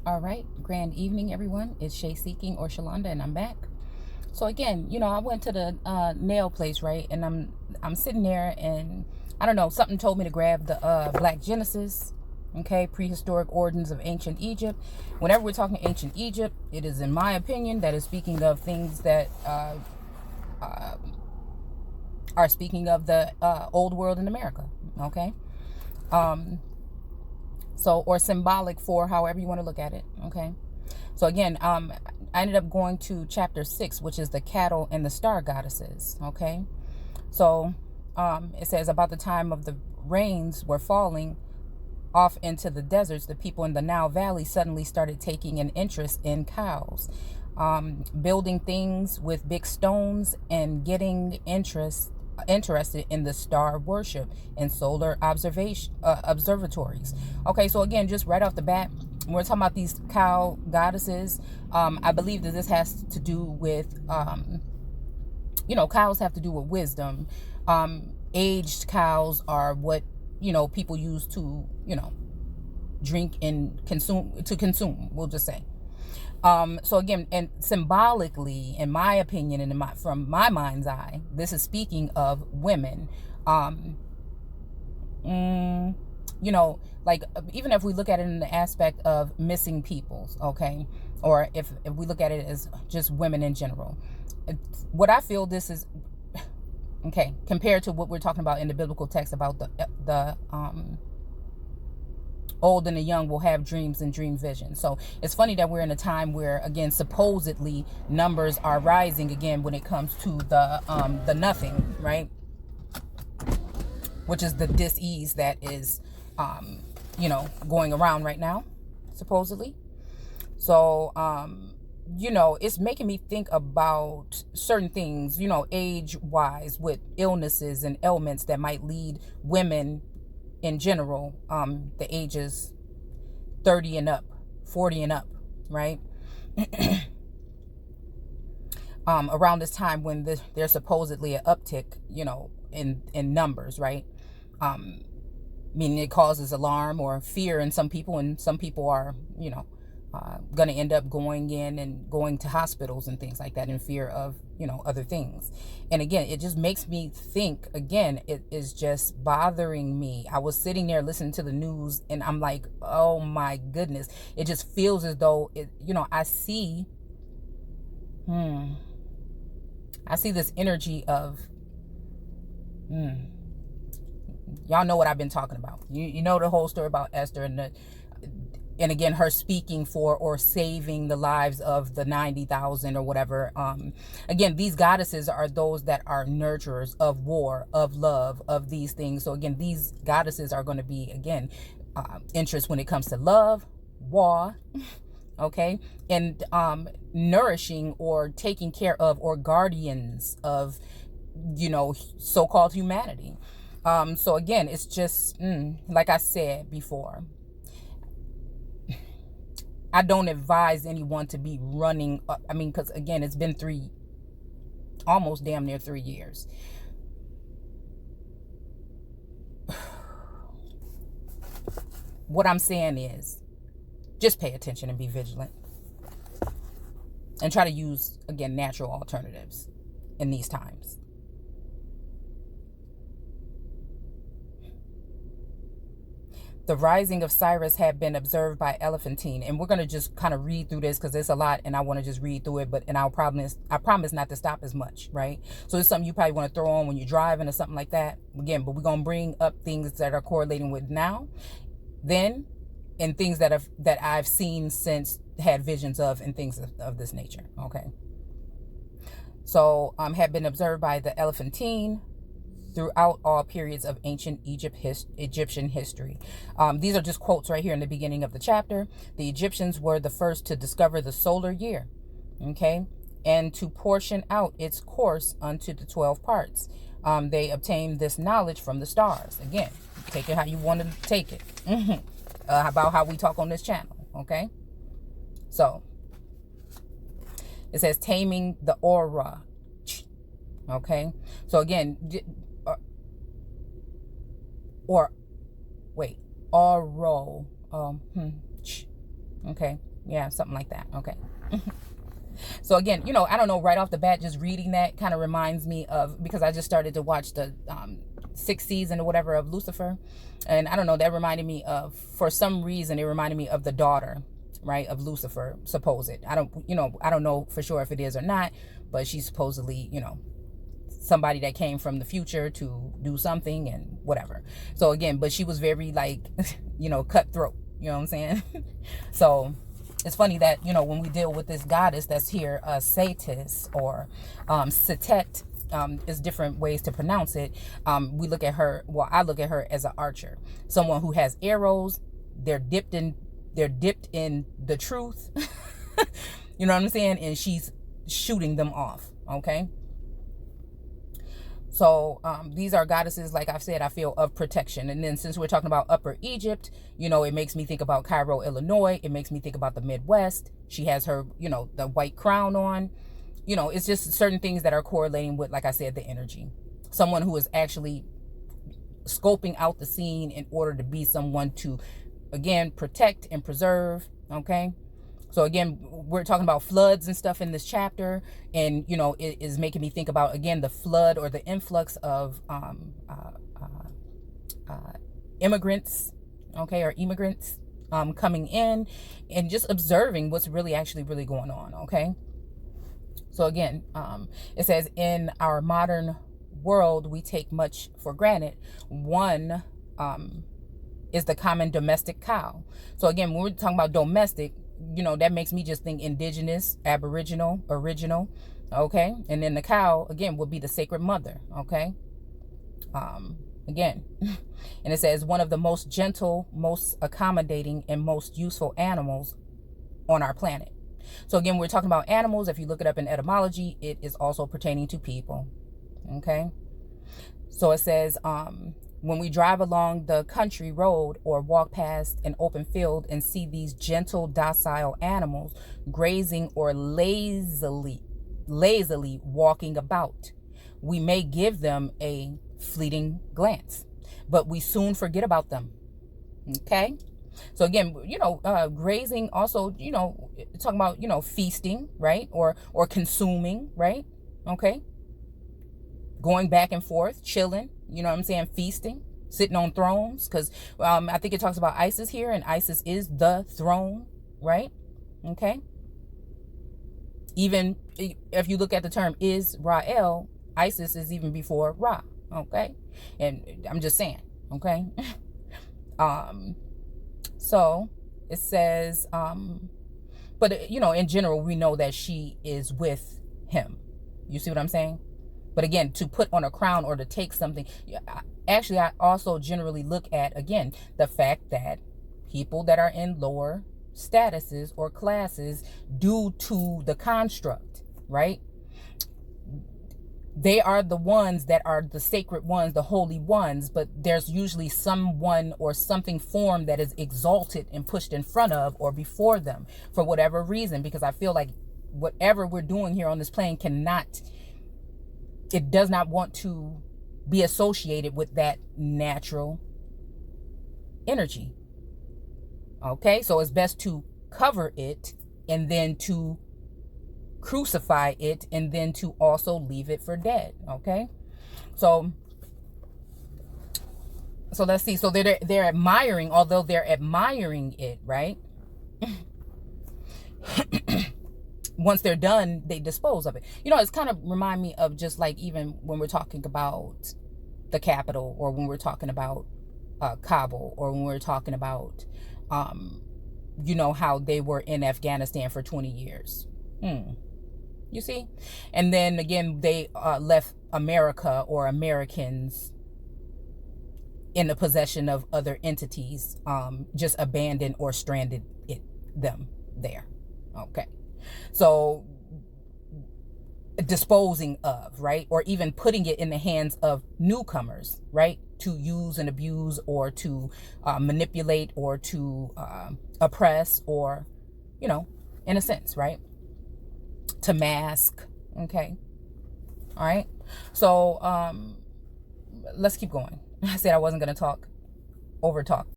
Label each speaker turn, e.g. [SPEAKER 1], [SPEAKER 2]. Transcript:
[SPEAKER 1] All right, grand evening, everyone. It's Shay Seeking or Shalonda, and I'm back. So again, I went to the nail place, right? And I'm sitting there, and I don't know, something told me to grab the Black Genesis, okay, prehistoric origins of ancient Egypt. Whenever we're talking ancient Egypt, it is, in my opinion, that is speaking of things that are speaking of the old world in America, okay. So, or symbolic for however you want to look at it. Okay. So again, I ended up going to chapter 6, which is the cattle and the star goddesses. Okay. So, it says about the time of the rains were falling off into the deserts, the people in the Nile Valley suddenly started taking an interest in cows, building things with big stones and getting interested in the star worship and solar observatories. Okay, so again, just right off the bat, when we're talking about these cow goddesses, I believe that this has to do with cows have to do with wisdom. Aged cows are what people use to drink and consume, we'll just say. So again, and symbolically, in my opinion, and from my mind's eye, this is speaking of women. Like, even if we look at it in the aspect of missing peoples, okay, or if we look at it as just women in general, what I feel this is, okay, compared to what we're talking about in the biblical text about the old and the young will have dreams and dream visions. So it's funny that we're in a time where, again, supposedly numbers are rising again when it comes to the nothing, right? Which is the dis-ease that is, going around right now, supposedly. So, it's making me think about certain things, age-wise, with illnesses and ailments that might lead women in general, the ages 30 and up, 40 and up, right? Around this time when there's supposedly an uptick, in numbers, right? Meaning it causes alarm or fear in some people, and some people are, going to end up going to hospitals and things like that in fear of, other things. And again, it just makes me think, again, it is just bothering me. I was sitting there listening to the news, and I'm like, oh my goodness. It just feels as though I see this energy of, y'all know what I've been talking about. You know the whole story about Esther and again, her speaking for or saving the lives of the 90,000 or whatever. Again, these goddesses are those that are nurturers of war, of love, of these things. So again, these goddesses are going to be, again, interest when it comes to love, war, okay, and nourishing or taking care of or guardians of, so-called humanity. So again, it's just, like I said before, I don't advise anyone to be running. Because again, it's been almost damn near 3 years. What I'm saying is, just pay attention and be vigilant. And try to use, again, natural alternatives in these times. The rising of Cyrus had been observed by Elephantine. And we're going to just kind of read through this because it's a lot and I want to just read through it. I promise not to stop as much, right? So it's something you probably want to throw on when you're driving or something like that. Again, but we're going to bring up things that are correlating with now, then, and things that I've seen since, had visions of, and things of this nature, okay? So, had been observed by the Elephantine throughout all periods of ancient Egyptian history. These are just quotes right here in the beginning of the chapter. The Egyptians were the first to discover the solar year, okay, and to portion out its course unto the 12 parts. They obtained this knowledge from the stars. Again, take it how you want to take it. About how we talk on this channel, okay? So, it says taming the aura, okay? So again, oro, Okay. Yeah, something like that. Okay. So again, I don't know, right off the bat, just reading that kind of reminds me of, because I just started to watch the 6th season or whatever of Lucifer. And I don't know, that reminded me of, for some reason, it reminded me of the daughter, right, of Lucifer, supposed. I don't know for sure if it is or not, but she's supposedly, somebody that came from the future to do something and whatever. So again, but she was very like, cutthroat, you know what I'm saying? So it's funny that, when we deal with this goddess that's here, Satis or Satet, is different ways to pronounce it. We look at her, well, I look at her as an archer, someone who has arrows. They're dipped in the truth. You know what I'm saying? And she's shooting them off. Okay. So these are goddesses, like I've said, I feel, of protection. And then since we're talking about Upper Egypt, it makes me think about Cairo, Illinois. It makes me think about the Midwest. She has her, the white crown on. It's just certain things that are correlating with, like I said, the energy. Someone who is actually scoping out the scene in order to be someone to, again, protect and preserve. Okay. So again, we're talking about floods and stuff in this chapter, and it is making me think about, again, the flood or the influx of immigrants, okay, or immigrants coming in, and just observing what's really going on. Okay. So again, it says, in our modern world, we take much for granted. One is the common domestic cow. So again, when we're talking about domestic, that makes me just think indigenous, aboriginal, original. Okay. And then the cow, again, will be the sacred mother. Okay. Again, and it says, one of the most gentle, most accommodating, and most useful animals on our planet. So again, we're talking about animals. If you look it up in etymology, it is also pertaining to people. Okay. So it says, when we drive along the country road or walk past an open field and see these gentle, docile animals grazing or lazily walking about, we may give them a fleeting glance, but we soon forget about them. Okay. So again, grazing also, talking about, feasting, right? Or consuming, right? Okay. Going back and forth, chilling, you know what I'm saying? Feasting, sitting on thrones. Because I think it talks about Isis here, and Isis is the throne, right? Okay. Even if you look at the term Israel, Isis is even before Ra. Okay. And I'm just saying, okay. So it says, but in general, we know that she is with him. You see what I'm saying? But again, to put on a crown or to take something, actually, I also generally look at, again, the fact that people that are in lower statuses or classes, due to the construct, right? They are the ones that are the sacred ones, the holy ones, but there's usually someone or something formed that is exalted and pushed in front of or before them for whatever reason, because I feel like whatever we're doing here on this plane it does not want to be associated with that natural energy. Okay, so it's best to cover it and then to crucify it and then to also leave it for dead. Okay, so let's see. So they're admiring, although they're admiring it, right? Once they're done, they dispose of it. It's kind of remind me of just like even when we're talking about the Capitol, or when we're talking about Kabul, or when we're talking about, how they were in Afghanistan for 20 years. You see? And then again, they left America or Americans in the possession of other entities, just abandoned or stranded them there. Okay. So disposing of, right? Or even putting it in the hands of newcomers, right? To use and abuse, or to manipulate, or to oppress, or, in a sense, right? To mask. Okay. All right. So let's keep going. I said I wasn't going to over talk.